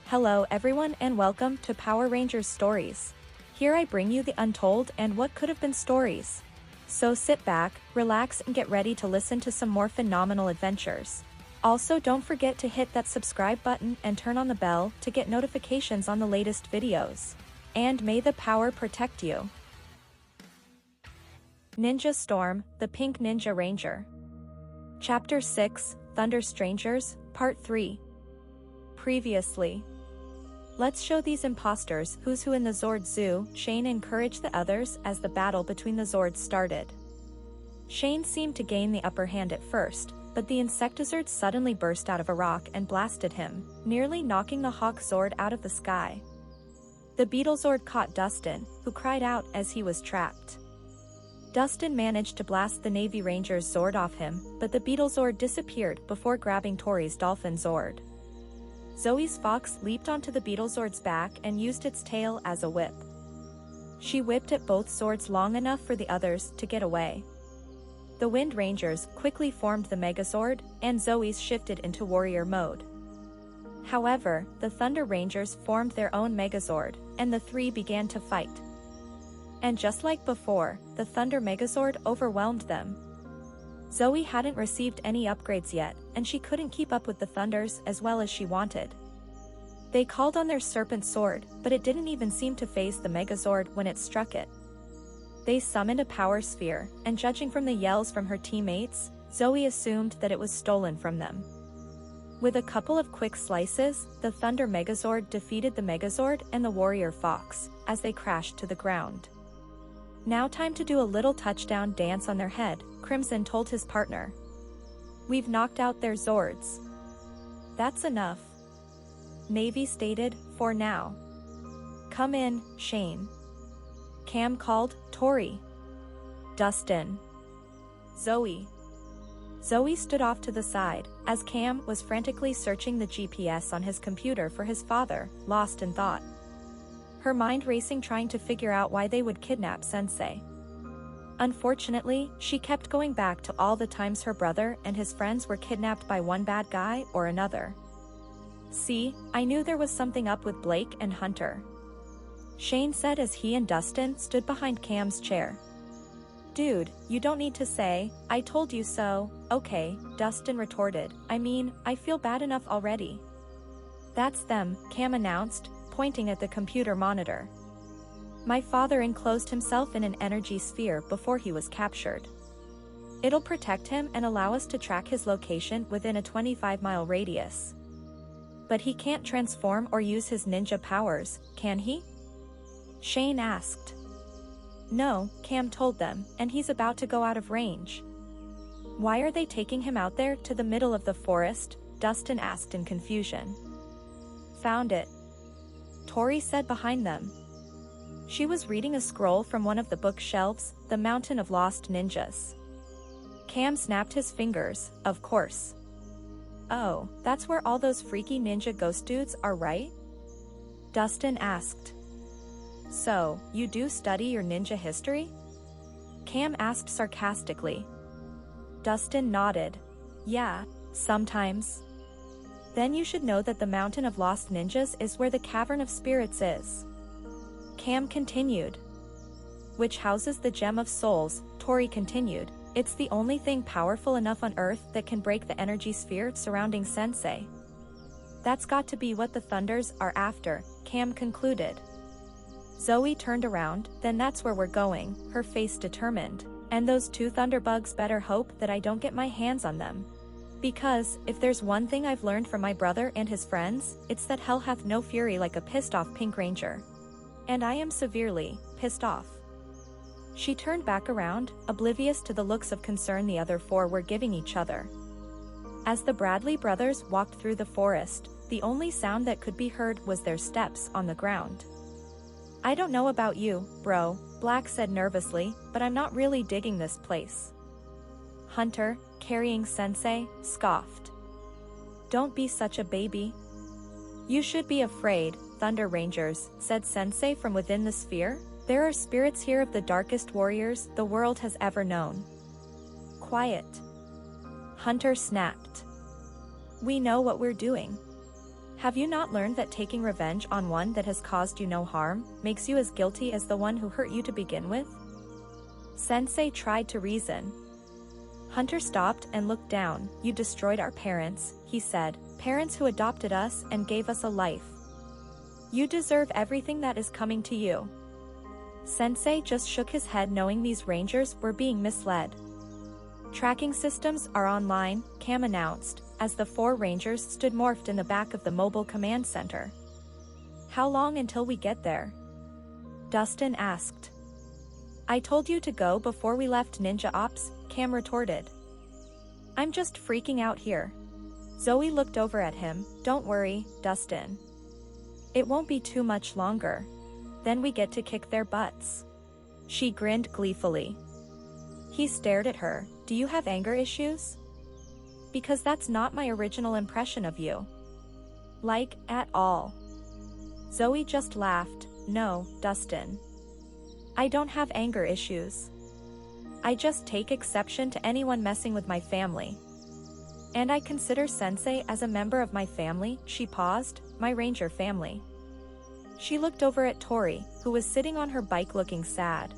Hello everyone and welcome to Power Rangers Stories. Here I bring you the untold and what could have been stories. So sit back, relax and get ready to listen to some more phenomenal adventures. Also don't forget to hit that subscribe button and turn on the bell to get notifications on the latest videos. And may the power protect you. Ninja Storm, the Pink Ninja Ranger. Chapter 6, Thunder Strangers, Part 3. Previously. Let's show these imposters who's who in the Zord Zoo. Shane encouraged the others as the battle between the Zords started. Shane seemed to gain the upper hand at first, but the Insectizord suddenly burst out of a rock and blasted him, nearly knocking the Hawk Zord out of the sky. The Beetlezord caught Dustin, who cried out as he was trapped. Dustin managed to blast the Navy Ranger's Zord off him, but the Beetlezord disappeared before grabbing Tori's Dolphin Zord. Zoe's Fox leaped onto the Beetlezord's back and used its tail as a whip. She whipped at both swords long enough for the others to get away. The Wind Rangers quickly formed the Megazord, and Zoe's shifted into warrior mode. However, the Thunder Rangers formed their own Megazord, and the three began to fight. And just like before, the Thunder Megazord overwhelmed them. Zoe hadn't received any upgrades yet, and she couldn't keep up with the Thunders as well as she wanted. They called on their Serpent Sword, but it didn't even seem to phase the Megazord when it struck it. They summoned a Power Sphere, and judging from the yells from her teammates, Zoe assumed that it was stolen from them. With a couple of quick slices, the Thunder Megazord defeated the Megazord and the Warrior Fox, as they crashed to the ground. Now time to do a little touchdown dance on their head, Crimson told his partner. We've knocked out their Zords. That's enough. Navy stated, for now. Come in, Shane. Cam called, Tori. Dustin. Zoe. Zoe stood off to the side, as Cam was frantically searching the GPS on his computer for his father, lost in thought. Her mind racing trying to figure out why they would kidnap Sensei. Unfortunately, she kept going back to all the times her brother and his friends were kidnapped by one bad guy or another. See, I knew there was something up with Blake and Hunter. Shane said as he and Dustin stood behind Cam's chair. Dude, you don't need to say, I told you so. Okay, Dustin retorted. I mean, I feel bad enough already. That's them, Cam announced, pointing at the computer monitor. My father enclosed himself in an energy sphere before he was captured. It'll protect him and allow us to track his location within a 25-mile radius. But he can't transform or use his ninja powers, can he? Shane asked. No, Cam told them, and he's about to go out of range. Why are they taking him out there to the middle of the forest? Dustin asked in confusion. Found it. Tori said behind them. She was reading a scroll from one of the bookshelves, The Mountain of Lost Ninjas. Cam snapped his fingers, of course. Oh, that's where all those freaky ninja ghost dudes are, right? Dustin asked. So, you do study your ninja history? Cam asked sarcastically. Dustin nodded. Yeah, sometimes. Then you should know that the Mountain of Lost Ninjas is where the Cavern of Spirits is. Cam continued. Which houses the Gem of Souls, Tori continued. It's the only thing powerful enough on Earth that can break the energy sphere surrounding Sensei. That's got to be what the Thunders are after, Cam concluded. Zoe turned around, then that's where we're going, her face determined. And those two Thunderbugs better hope that I don't get my hands on them. Because, if there's one thing I've learned from my brother and his friends, it's that hell hath no fury like a pissed-off Pink Ranger. And I am severely pissed off. She turned back around, oblivious to the looks of concern the other four were giving each other. As the Bradley brothers walked through the forest, the only sound that could be heard was their steps on the ground. I don't know about you, bro, Black said nervously, but I'm not really digging this place. Hunter, carrying Sensei, scoffed. Don't be such a baby. You should be afraid, Thunder Rangers, said Sensei from within the sphere. There are spirits here of the darkest warriors the world has ever known. Quiet. Hunter snapped. We know what we're doing. Have you not learned that taking revenge on one that has caused you no harm makes you as guilty as the one who hurt you to begin with? Sensei tried to reason. Hunter stopped and looked down. You destroyed our parents, he said, parents who adopted us and gave us a life. You deserve everything that is coming to you. Sensei just shook his head, knowing these rangers were being misled. Tracking systems are online, Cam announced, as the 4 rangers stood morphed in the back of the mobile command center. How long until we get there? Dustin asked. I told you to go before we left Ninja Ops, Cam retorted. I'm just freaking out here. Zoey looked over at him. Don't worry, Dustin. It won't be too much longer. Then we get to kick their butts. She grinned gleefully. He stared at her. Do you have anger issues? Because that's not my original impression of you. Like, at all. Zoey just laughed. No, Dustin. I don't have anger issues. I just take exception to anyone messing with my family. And I consider Sensei as a member of my family. She paused. My ranger family. She looked over at Tori, who was sitting on her bike looking sad.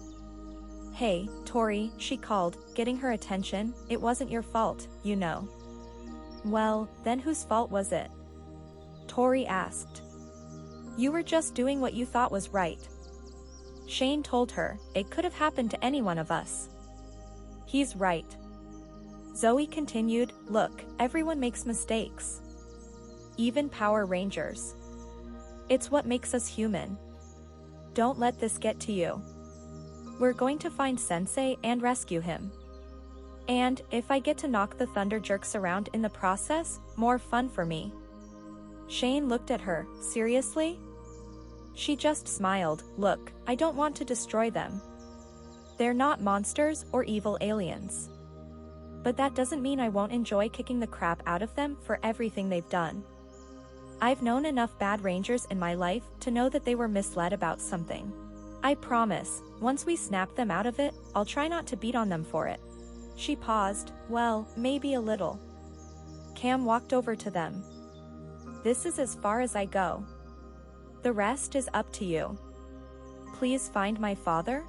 Hey, Tori, she called, getting her attention. It wasn't your fault, you know. Well, then whose fault was it? Tori asked. You were just doing what you thought was right. Shane told her. It could have happened to any one of us. He's right. Zoey continued. Look, everyone makes mistakes. Even Power Rangers. It's what makes us human. Don't let this get to you. We're going to find Sensei and rescue him. And, if I get to knock the Thunder Jerks around in the process, more fun for me. Shane looked at her. Seriously? She just smiled. Look, I don't want to destroy them. They're not monsters or evil aliens. But that doesn't mean I won't enjoy kicking the crap out of them for everything they've done. I've known enough bad rangers in my life to know that they were misled about something. I promise, once we snap them out of it, I'll try not to beat on them for it. She paused. Well, maybe a little. Cam walked over to them. This is as far as I go. The rest is up to you. Please find my father?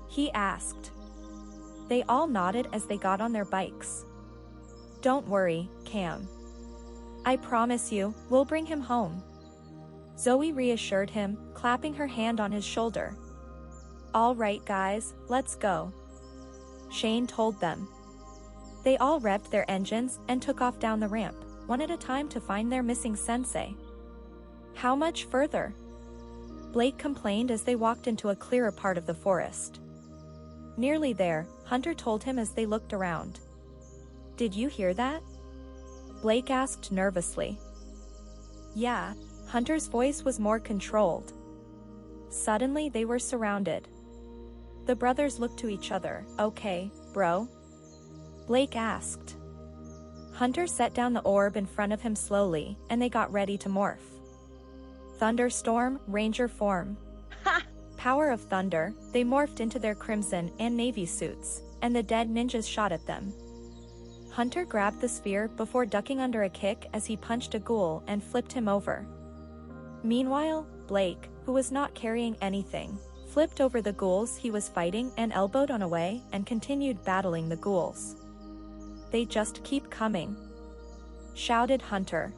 He asked. They all nodded as they got on their bikes. Don't worry, Cam. I promise you, we'll bring him home. Zoey reassured him, clapping her hand on his shoulder. All right guys, let's go. Shane told them. They all revved their engines and took off down the ramp, one at a time to find their missing sensei. How much further? Blake complained as they walked into a clearer part of the forest. Nearly there, Hunter told him as they looked around. Did you hear that? Blake asked nervously. Yeah, Hunter's voice was more controlled. Suddenly they were surrounded. The brothers looked to each other. Okay, bro? Blake asked. Hunter set down the orb in front of him slowly, and they got ready to morph. Thunderstorm, Ranger form. Ha! Power of thunder, they morphed into their crimson and navy suits, and the dead ninjas shot at them. Hunter grabbed the sphere before ducking under a kick as he punched a ghoul and flipped him over. Meanwhile, Blake, who was not carrying anything, flipped over the ghouls he was fighting and elbowed on away and continued battling the ghouls. They just keep coming, shouted Hunter.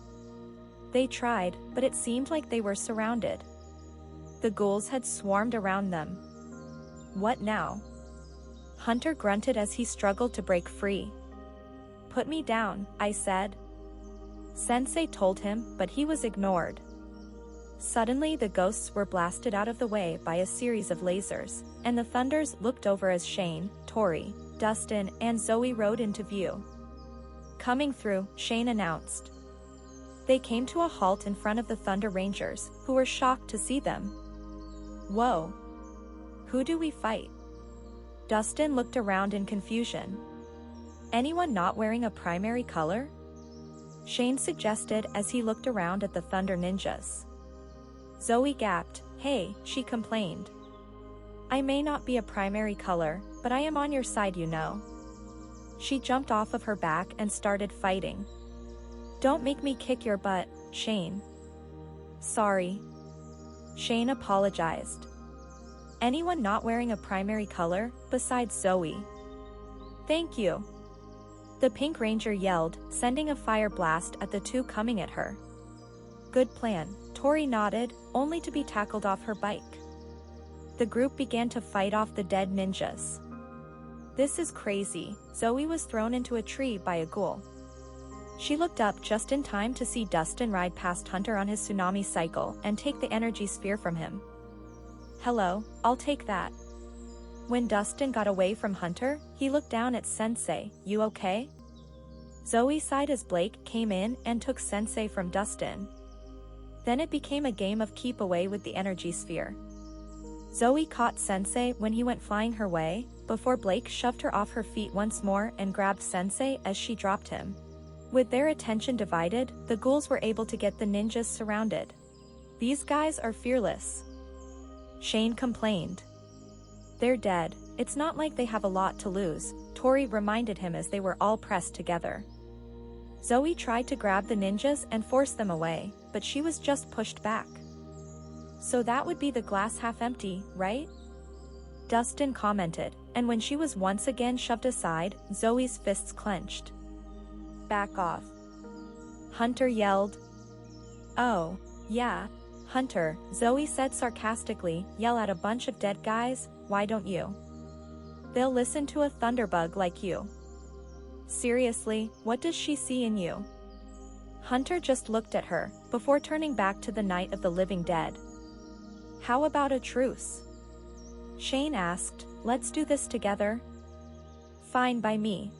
They tried, but it seemed like they were surrounded. The ghouls had swarmed around them. What now? Hunter grunted as he struggled to break free. Put me down, I said. Sensei told him, but he was ignored. Suddenly the ghosts were blasted out of the way by a series of lasers, and the Thunders looked over as Shane, Tori, Dustin, and Zoey rode into view. Coming through, Shane announced. They came to a halt in front of the Thunder Rangers, who were shocked to see them. Whoa! Who do we fight? Dustin looked around in confusion. Anyone not wearing a primary color? Shane suggested as he looked around at the Thunder Ninjas. Zoey gasped. Hey, she complained. I may not be a primary color, but I am on your side, you know. She jumped off of her back and started fighting. Don't make me kick your butt, Shane. Sorry. Shane apologized. Anyone not wearing a primary color, besides Zoey? Thank you. The Pink Ranger yelled, sending a fire blast at the two coming at her. Good plan, Tori nodded, only to be tackled off her bike. The group began to fight off the dead ninjas. This is crazy, Zoey was thrown into a tree by a ghoul. She looked up just in time to see Dustin ride past Hunter on his tsunami cycle and take the energy sphere from him. Hello, I'll take that. When Dustin got away from Hunter, he looked down at Sensei. You okay? Zoey sighed as Blake came in and took Sensei from Dustin. Then it became a game of keep away with the energy sphere. Zoey caught Sensei when he went flying her way, before Blake shoved her off her feet once more and grabbed Sensei as she dropped him. With their attention divided, the ghouls were able to get the ninjas surrounded. These guys are fearless. Shane complained. They're dead, it's not like they have a lot to lose, Tori reminded him as they were all pressed together. Zoey tried to grab the ninjas and force them away, but she was just pushed back. So that would be the glass half empty, right? Dustin commented, and when she was once again shoved aside, Zoey's fists clenched. Back off. Hunter yelled. Oh, yeah. Hunter, Zoey said sarcastically, yell at a bunch of dead guys, why don't you? They'll listen to a thunderbug like you. Seriously, what does she see in you? Hunter just looked at her, before turning back to the Night of the Living Dead. How about a truce? Shane asked, let's do this together? Fine by me.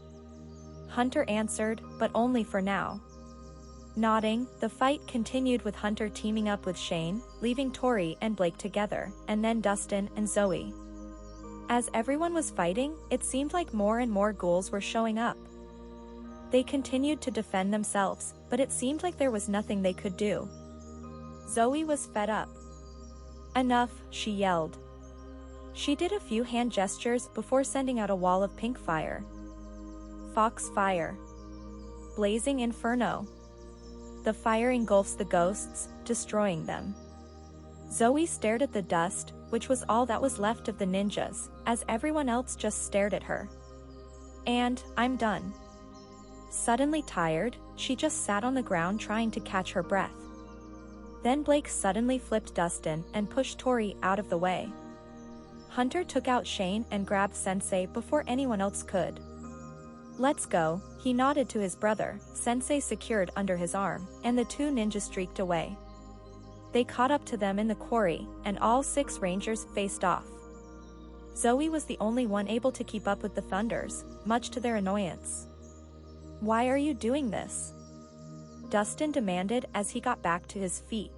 Hunter answered, but only for now. Nodding, the fight continued with Hunter teaming up with Shane, leaving Tori and Blake together, and then Dustin and Zoey. As everyone was fighting, it seemed like more and more ghouls were showing up. They continued to defend themselves, but it seemed like there was nothing they could do. Zoey was fed up. Enough, she yelled. She did a few hand gestures before sending out a wall of pink fire. Fox fire. Blazing inferno. The fire engulfs the ghosts, destroying them. Zoey stared at the dust, which was all that was left of the ninjas, as everyone else just stared at her. And, I'm done. Suddenly tired, she just sat on the ground trying to catch her breath. Then Blake suddenly flipped Dustin and pushed Tori out of the way. Hunter took out Shane and grabbed Sensei before anyone else could. Let's go, he nodded to his brother, Sensei secured under his arm, and the two ninjas streaked away. They caught up to them in the quarry, and all 6 rangers faced off. Zoey was the only one able to keep up with the Thunders, much to their annoyance. Why are you doing this? Dustin demanded as he got back to his feet.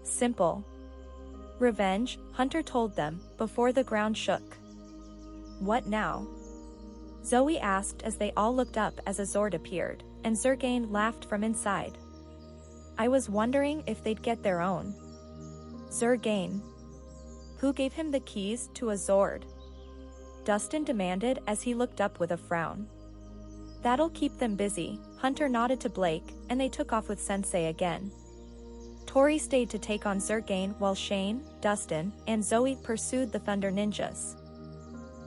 Simple. Revenge, Hunter told them, before the ground shook. What now? Zoey asked as they all looked up as a Zord appeared, and Zergain laughed from inside. I was wondering if they'd get their own. Zergain. Who gave him the keys to a Zord? Dustin demanded as he looked up with a frown. That'll keep them busy, Hunter nodded to Blake, and they took off with Sensei again. Tori stayed to take on Zergain while Shane, Dustin, and Zoey pursued the Thunder Ninjas.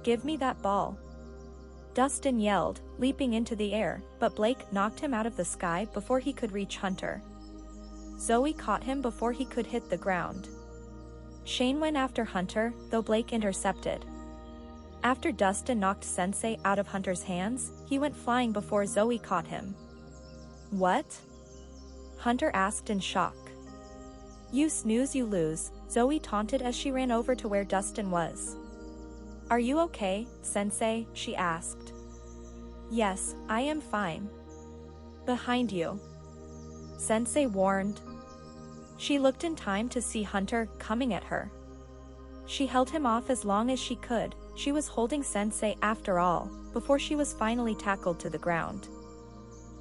Give me that ball. Dustin yelled, leaping into the air, but Blake knocked him out of the sky before he could reach Hunter. Zoey caught him before he could hit the ground. Shane went after Hunter, though Blake intercepted. After Dustin knocked Sensei out of Hunter's hands, he went flying before Zoey caught him. What? Hunter asked in shock. You snooze you lose, Zoey taunted as she ran over to where Dustin was. Are you okay, Sensei? She asked. Yes, I am fine. Behind you. Sensei warned. She looked in time to see Hunter coming at her. She held him off as long as she could, she was holding Sensei after all, before she was finally tackled to the ground.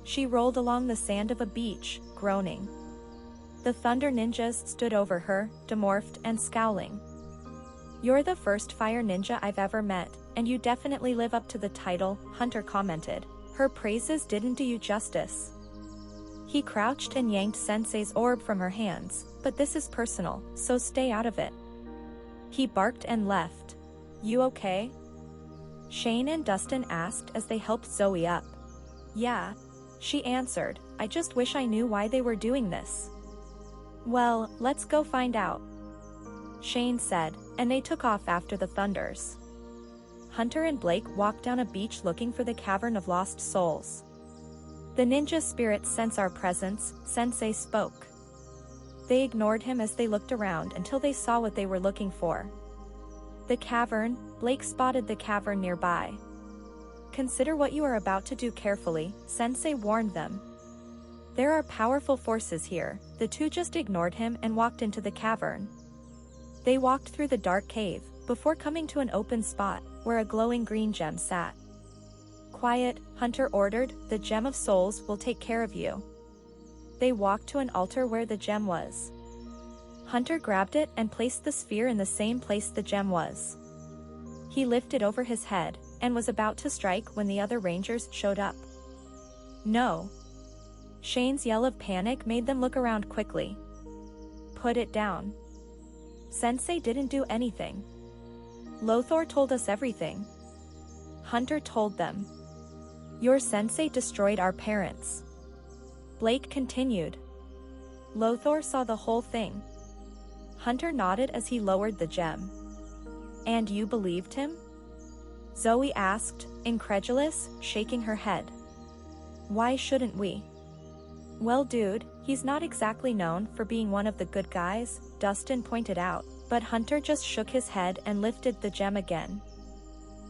She rolled along the sand of a beach, groaning. The Thunder Ninjas stood over her, demorphed and scowling. You're the first fire ninja I've ever met, and you definitely live up to the title, Hunter commented. Her praises didn't do you justice. He crouched and yanked Sensei's orb from her hands, but this is personal, so stay out of it. He barked and left. You okay? Shane and Dustin asked as they helped Zoey up. Yeah. She answered, I just wish I knew why they were doing this. Well, let's go find out. Shane said, and they took off after the thunders. Hunter and Blake walked down a beach looking for the Cavern of Lost Souls. The ninja spirits sense our presence, Sensei spoke. They ignored him as they looked around until they saw what they were looking for. The cavern. Blake spotted the cavern nearby. Consider what you are about to do carefully, Sensei warned them. There are powerful forces here. The two just ignored him and walked into the cavern. They walked through the dark cave, before coming to an open spot, where a glowing green gem sat. Quiet, Hunter ordered, the Gem of Souls will take care of you. They walked to an altar where the gem was. Hunter grabbed it and placed the sphere in the same place the gem was. He lifted over his head, and was about to strike when the other rangers showed up. No. Shane's yell of panic made them look around quickly. Put it down. Sensei didn't do anything. Lothar told us everything. Hunter told them. Your sensei destroyed our parents. Blake continued. Lothar saw the whole thing. Hunter nodded as he lowered the gem. And you believed him? Zoey asked, incredulous, shaking her head. Why shouldn't we? Well dude, he's not exactly known for being one of the good guys, Dustin pointed out, but Hunter just shook his head and lifted the gem again.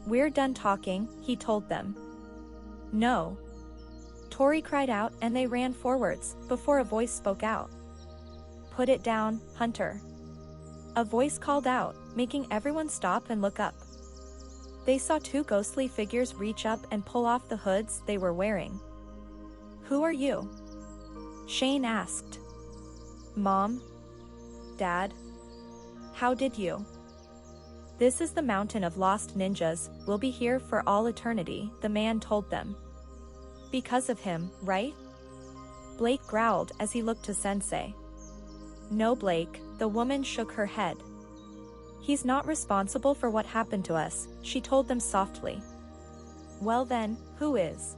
We're done talking, he told them. No. Tori cried out and they ran forwards, before a voice spoke out. Put it down, Hunter. A voice called out, making everyone stop and look up. They saw two ghostly figures reach up and pull off the hoods they were wearing. Who are you? Shane asked. Mom? Dad? How did you? This is the mountain of lost ninjas, we'll be here for all eternity, the man told them. Because of him, right? Blake growled as he looked to Sensei. No Blake, the woman shook her head. He's not responsible for what happened to us, she told them softly. Well then, who is?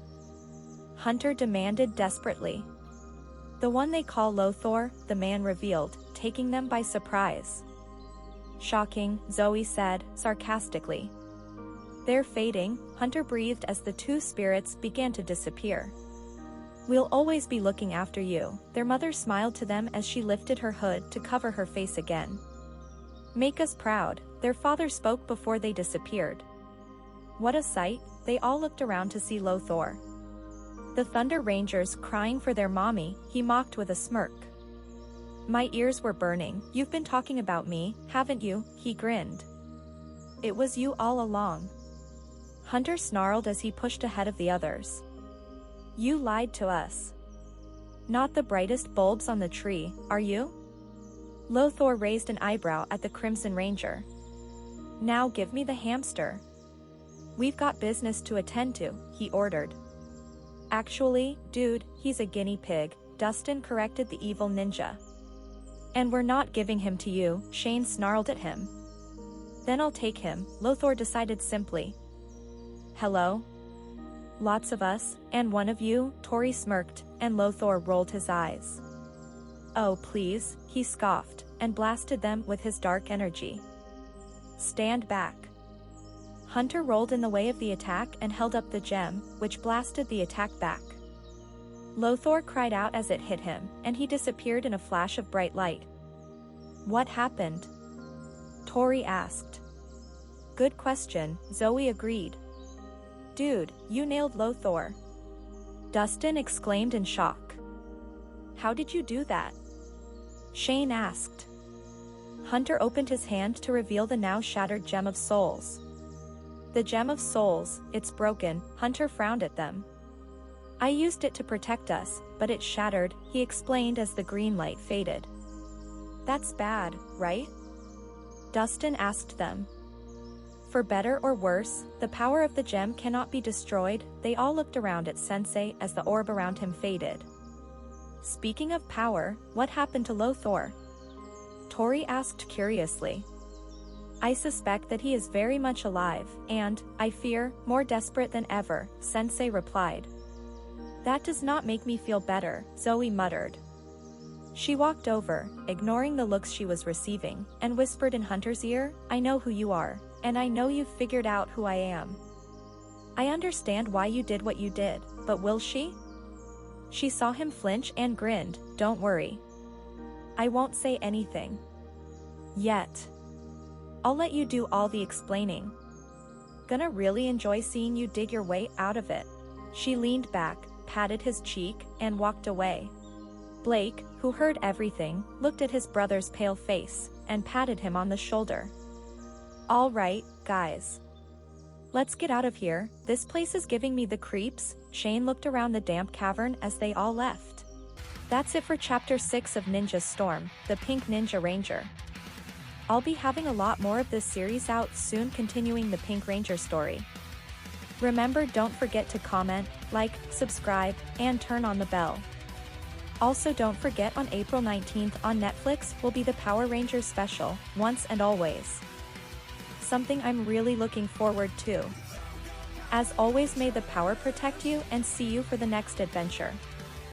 Hunter demanded desperately. The one they call Lothar, the man revealed, taking them by surprise. Shocking, Zoey said, sarcastically. They're fading, Hunter breathed as the two spirits began to disappear. We'll always be looking after you, their mother smiled to them as she lifted her hood to cover her face again. Make us proud, their father spoke before they disappeared. What a sight, they all looked around to see Lothar. The Thunder Rangers crying for their mommy, he mocked with a smirk. My ears were burning, you've been talking about me, haven't you, he grinned. It was you all along. Hunter snarled as he pushed ahead of the others. You lied to us. Not the brightest bulbs on the tree, are you? Lothar raised an eyebrow at the Crimson Ranger. Now give me the hamster. We've got business to attend to, he ordered. Actually, dude, he's a guinea pig, Dustin corrected the evil ninja. And we're not giving him to you, Shane snarled at him. Then I'll take him, Lothar decided simply. Hello? Lots of us, and one of you, Tori smirked, and Lothar rolled his eyes. Oh please, he scoffed, and blasted them with his dark energy. Stand back. Hunter rolled in the way of the attack and held up the gem, which blasted the attack back. Lothar cried out as it hit him, and he disappeared in a flash of bright light. What happened? Tori asked. Good question, Zoey agreed. Dude, you nailed Lothar. Dustin exclaimed in shock. How did you do that? Shane asked. Hunter opened his hand to reveal the now shattered Gem of Souls. The Gem of Souls, it's broken, Hunter frowned at them. I used it to protect us, but it shattered, he explained as the green light faded. That's bad, right? Dustin asked them. For better or worse, the power of the gem cannot be destroyed, they all looked around at Sensei as the orb around him faded. Speaking of power, what happened to Lothor? Tori asked curiously. I suspect that he is very much alive, and, I fear, more desperate than ever, Sensei replied. That does not make me feel better, Zoey muttered. She walked over, ignoring the looks she was receiving, and whispered in Hunter's ear, I know who you are, and I know you've figured out who I am. I understand why you did what you did, but will she? She saw him flinch and grinned, don't worry. I won't say anything. Yet. I'll let you do all the explaining. Gonna really enjoy seeing you dig your way out of it. She leaned back, patted his cheek, and walked away. Blake, who heard everything, looked at his brother's pale face, and patted him on the shoulder. All right, guys. Let's get out of here, this place is giving me the creeps. Shane looked around the damp cavern as they all left. That's it for Chapter 6 of Ninja Storm, the Pink Ninja Ranger. I'll be having a lot more of this series out soon, continuing the Pink Ranger story. Remember, don't forget to comment, like, subscribe, and turn on the bell. Also don't forget, on April 19th on Netflix will be the Power Rangers special, Once and Always. Something I'm really looking forward to. As always, may the power protect you, and see you for the next adventure.